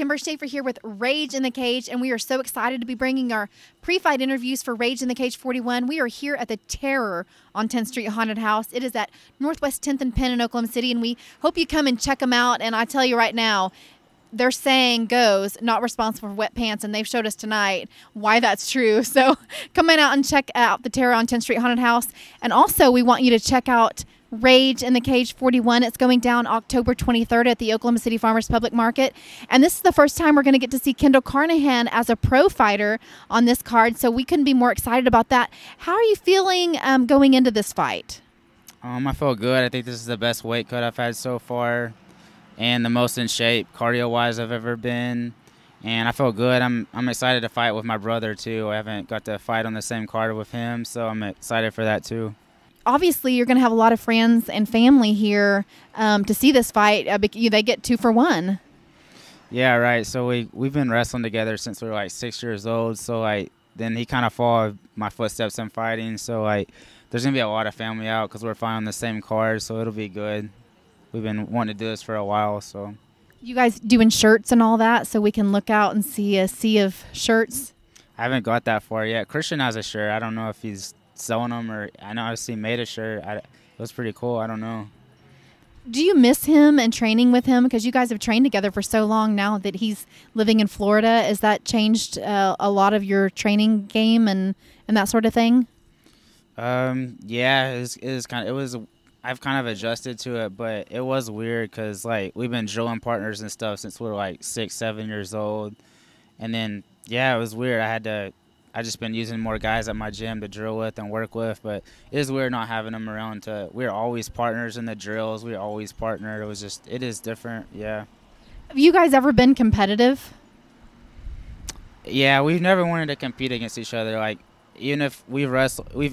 Kimber Schaefer here with Rage in the Cage, and we are so excited to be bringing our pre-fight interviews for Rage in the Cage 41. We are here at the Terror on 10th Street Haunted House. It is at Northwest 10th and Penn in Oklahoma City, and we hope you come and check them out. And I tell you right now, their saying goes, not responsible for wet pants, and they've showed us tonight why that's true. So come on out and check out the Terror on 10th Street Haunted House. And also, we want you to check out Rage in the Cage 41. It's going down October 23rd at the Oklahoma City Farmers Public Market. And this is the first time we're going to get to see Kendall Carnahan as a pro fighter on this card. So we couldn't be more excited about that. How are you feeling going into this fight? I feel good. I think this is the best weight cut I've had so far and the most in shape cardio-wise I've ever been. And I feel good. I'm excited to fight with my brother, too. I haven't got to fight on the same card with him, so I'm excited for that, too. Obviously, you're going to have a lot of friends and family here to see this fight. They get 2 for 1. Yeah, right. So we've been wrestling together since we were like 6 years old. So then he kind of followed my footsteps in fighting. So there's going to be a lot of family out because we're fighting on the same card. So it'll be good. We've been wanting to do this for a while. So you guys doing shirts and all that so we can look out and see a sea of shirts? I haven't got that far yet. Christian has a shirt. I don't know if he's selling them, or I know he made a shirt. It was pretty cool. I don't know. Do you miss him and training with him? Because you guys have trained together for so long now that he's living in Florida. Has that changed a lot of your training game and that sort of thing? Yeah, I've kind of adjusted to it, but it was weird because we've been drilling partners and stuff since we were like 6, 7 years old, and then yeah, it was weird. I just been using more guys at my gym to drill with and work with, but it is weird not having them around. We're always partners in the drills. We're always partnered. It is different, yeah. Have you guys ever been competitive? Yeah, we've never wanted to compete against each other. Even if we've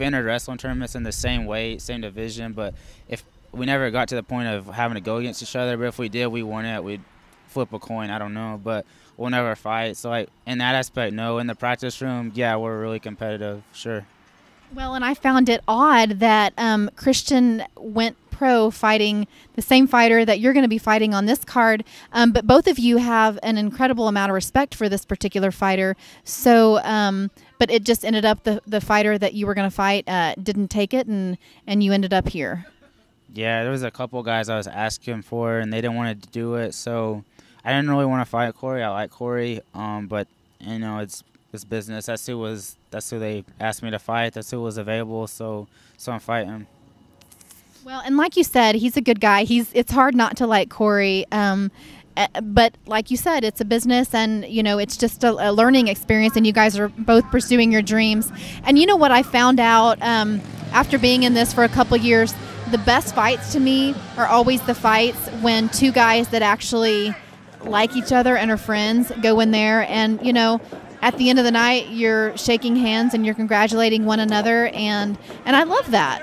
entered wrestling tournaments in the same weight, same division, but if we never got to the point of having to go against each other, but if we did, we won it. We'd flip a coin, I don't know, but we'll never fight. So in that aspect, no. In the practice room, yeah, we're really competitive, sure. Well, and I found it odd that Christian went pro fighting the same fighter that you're going to be fighting on this card, but both of you have an incredible amount of respect for this particular fighter. So, but it just ended up the fighter that you were going to fight didn't take it, and you ended up here. Yeah, there was a couple guys I was asking for, and they didn't want to do it, so I didn't really want to fight Corey. I like Corey, but you know, it's business. That's who they asked me to fight. That's who was available. So I'm fighting. Well, and like you said, he's a good guy. It's hard not to like Corey, but like you said, it's a business, and you know, it's just a learning experience. And you guys are both pursuing your dreams. And you know what I found out after being in this for a couple years, the best fights to me are always the fights when two guys that actually like each other and are friends go in there, and you know, at the end of the night you're shaking hands and you're congratulating one another, and I love that.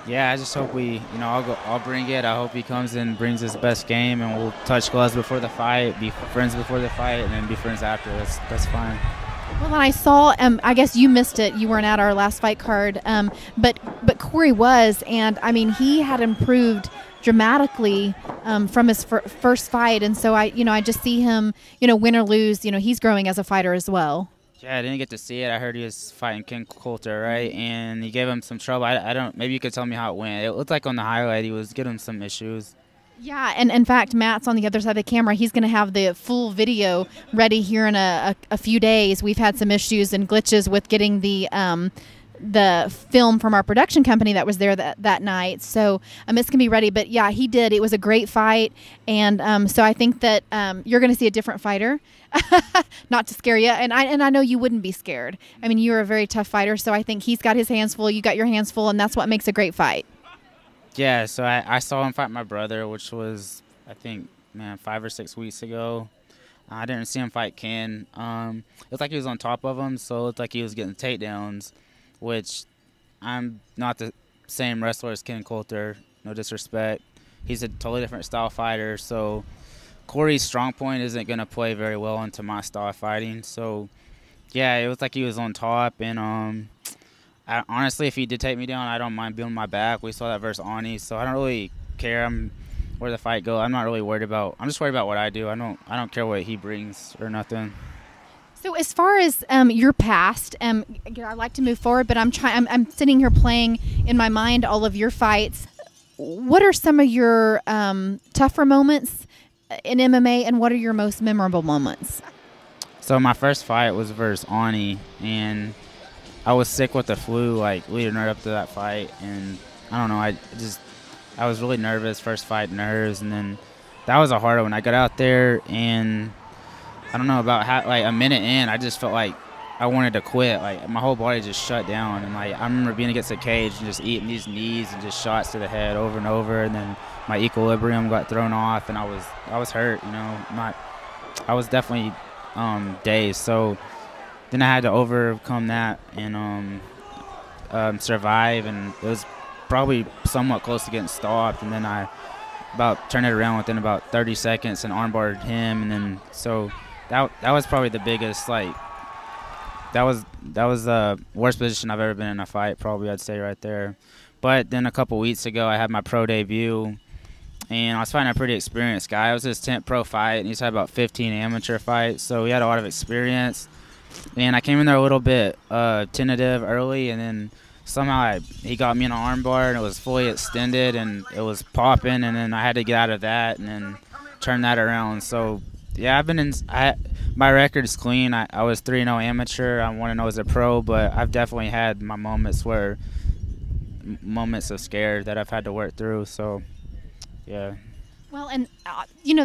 Yeah, I just hope I'll bring it. I hope he comes and brings his best game, and we'll touch gloves before the fight, be friends before the fight, and then be friends after. That's fine. Well, and I saw, I guess you missed it. You weren't at our last fight card, but Corey was, and I mean, he had improved dramatically from his first fight, and so I just see him, win or lose, he's growing as a fighter as well. Yeah, I didn't get to see it. I heard he was fighting Ken Coulter, right? And he gave him some trouble. I don't. Maybe you could tell me how it went. It looked like on the highlight he was getting some issues. Yeah, and in fact, Matt's on the other side of the camera. He's going to have the full video ready here in a few days. We've had some issues and glitches with getting the film from our production company that was there that night. So it's going to be ready. But, yeah, he did. It was a great fight. And so I think that you're going to see a different fighter, not to scare you. And I know you wouldn't be scared. I mean, you're a very tough fighter. So I think he's got his hands full. You got your hands full. And that's what makes a great fight. Yeah, so I saw him fight my brother, which was, I think, 5 or 6 weeks ago. I didn't see him fight Ken. It looked like he was on top of him, so it looked like he was getting takedowns, which I'm not the same wrestler as Ken Coulter, no disrespect. He's a totally different style fighter, so Corey's Strongpoint isn't going to play very well into my style of fighting. So, yeah, it was like he was on top, and honestly, if he did take me down, I don't mind being on my back. We saw that versus Ani, so I don't really care. I'm where the fight goes. I'm not really worried about. I'm just worried about what I do. I don't care what he brings or nothing. So as far as your past, I like to move forward, but I'm sitting here playing in my mind all of your fights. What are some of your tougher moments in MMA, and what are your most memorable moments? So my first fight was versus Ani, and I was sick with the flu, like leading right up to that fight, and I don't know, I was really nervous. First fight, nerves, and then that was a hard one. I got out there, and I don't know, about like a minute in, I just felt like I wanted to quit. Like my whole body just shut down, and like I remember being against the cage and just eating these knees and just shots to the head over and over, and then my equilibrium got thrown off, and I was hurt. You know, I was definitely dazed. So then I had to overcome that and survive, and it was probably somewhat close to getting stopped, and then I about turned it around within about 30 seconds and armbarred him, and then so that was probably the biggest, like that was the worst position I've ever been in a fight, probably, I'd say, right there. But then a couple weeks ago I had my pro debut, and I was fighting a pretty experienced guy. It was his 10th pro fight, and he's had about 15 amateur fights, so he had a lot of experience. And I came in there a little bit tentative early, and then somehow he got me in an arm bar, and it was fully extended, and it was popping, and then I had to get out of that and then turn that around. So yeah, I've been in. My record is clean. I was 3-0 amateur. I 1-0 as a pro, but I've definitely had my moments of scare that I've had to work through. So yeah. Well, and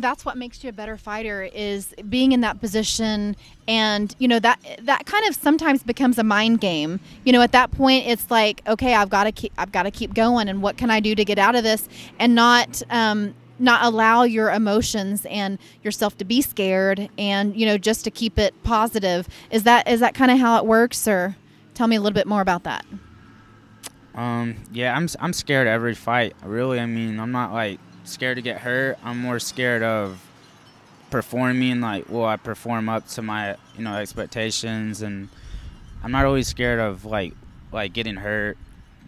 that's what makes you a better fighter, is being in that position, and that kind of sometimes becomes a mind game. At that point, it's like, okay, I've got to keep going, and what can I do to get out of this, and not allow your emotions and yourself to be scared, and just to keep it positive. Is that kind of how it works, or tell me a little bit more about that? Yeah, I'm scared every fight. Really, I mean, I'm not like scared to get hurt. I'm more scared of performing. Like, will I perform up to my expectations? And I'm not always scared of like getting hurt,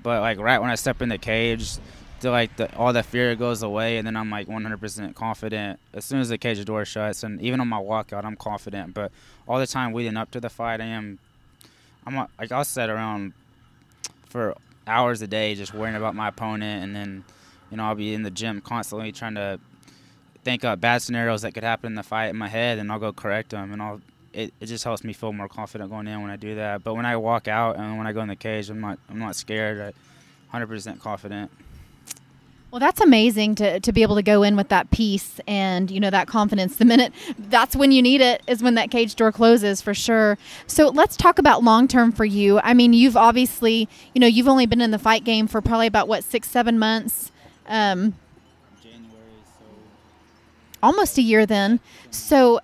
but like right when I step in the cage, all the fear goes away, and then I'm like 100% confident as soon as the cage door shuts. And even on my walkout, I'm confident. But all the time leading up to the fight, I'm like, I'll sit around for hours a day just worrying about my opponent, and then I'll be in the gym constantly trying to think of bad scenarios that could happen in the fight in my head, and I'll go correct them, and it just helps me feel more confident going in when I do that. But when I walk out and when I go in the cage, I'm not scared. I'm 100% confident. Well, that's amazing to be able to go in with that peace and, that confidence. The minute that's when you need it is when that cage door closes, for sure. So let's talk about long-term for you. I mean, you've obviously, you've only been in the fight game for probably about, 6-7 months? January, so almost a year then. So,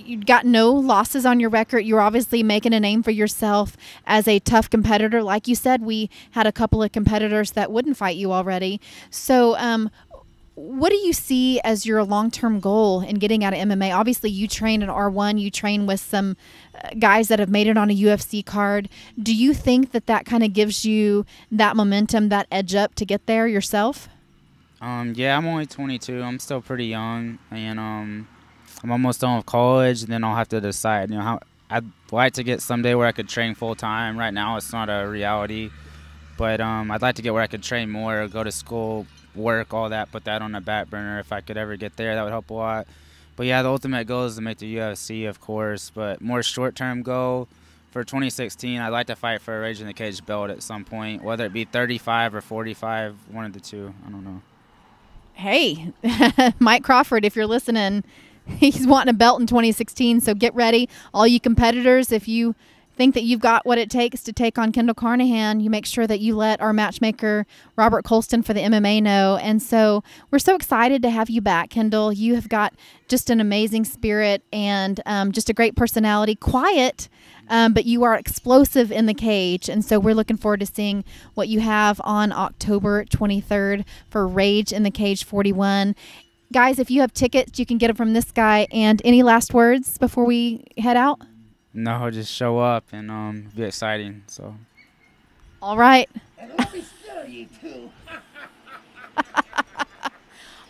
you got no losses on your record. You're obviously making a name for yourself as a tough competitor. Like you said, we had a couple of competitors that wouldn't fight you already. So what do you see as your long-term goal in getting out of MMA? Obviously, you train at R1. You train with some guys that have made it on a UFC card. Do you think that kind of gives you that momentum, that edge up to get there yourself? Yeah, I'm only 22. I'm still pretty young, and I'm almost done with college, and then I'll have to decide, how I'd like to get someday where I could train full-time. Right now, it's not a reality, but I'd like to get where I could train more, go to school, work, all that, put that on the back burner. If I could ever get there, that would help a lot. But yeah, the ultimate goal is to make the UFC, of course, but more short-term goal for 2016, I'd like to fight for a Rage in the Cage belt at some point, whether it be 35 or 45, one of the two. I don't know. Hey, Mike Crawford, if you're listening, he's wanting a belt in 2016, so get ready. All you competitors, if you think that you've got what it takes to take on Kendall Carnahan, you make sure that you let our matchmaker, Robert Colston for the MMA, know. And so we're so excited to have you back, Kendall. You have got just an amazing spirit and just a great personality. Quiet, but you are explosive in the cage. And so we're looking forward to seeing what you have on October 23rd for Rage in the Cage 41. Guys, if you have tickets, you can get them from this guy. And any last words before we head out? No, just show up and be exciting. So. All right. And let me steal you too.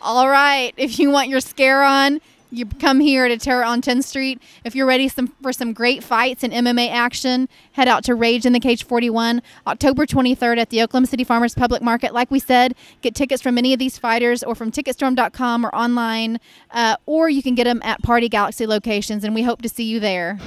All right. If you want your scare on, you come here to Terror on 10th Street. If you're ready for some great fights and MMA action, head out to Rage in the Cage 41, October 23rd at the Oklahoma City Farmers Public Market. Like we said, get tickets from any of these fighters or from Ticketstorm.com or online, or you can get them at Party Galaxy locations, and we hope to see you there.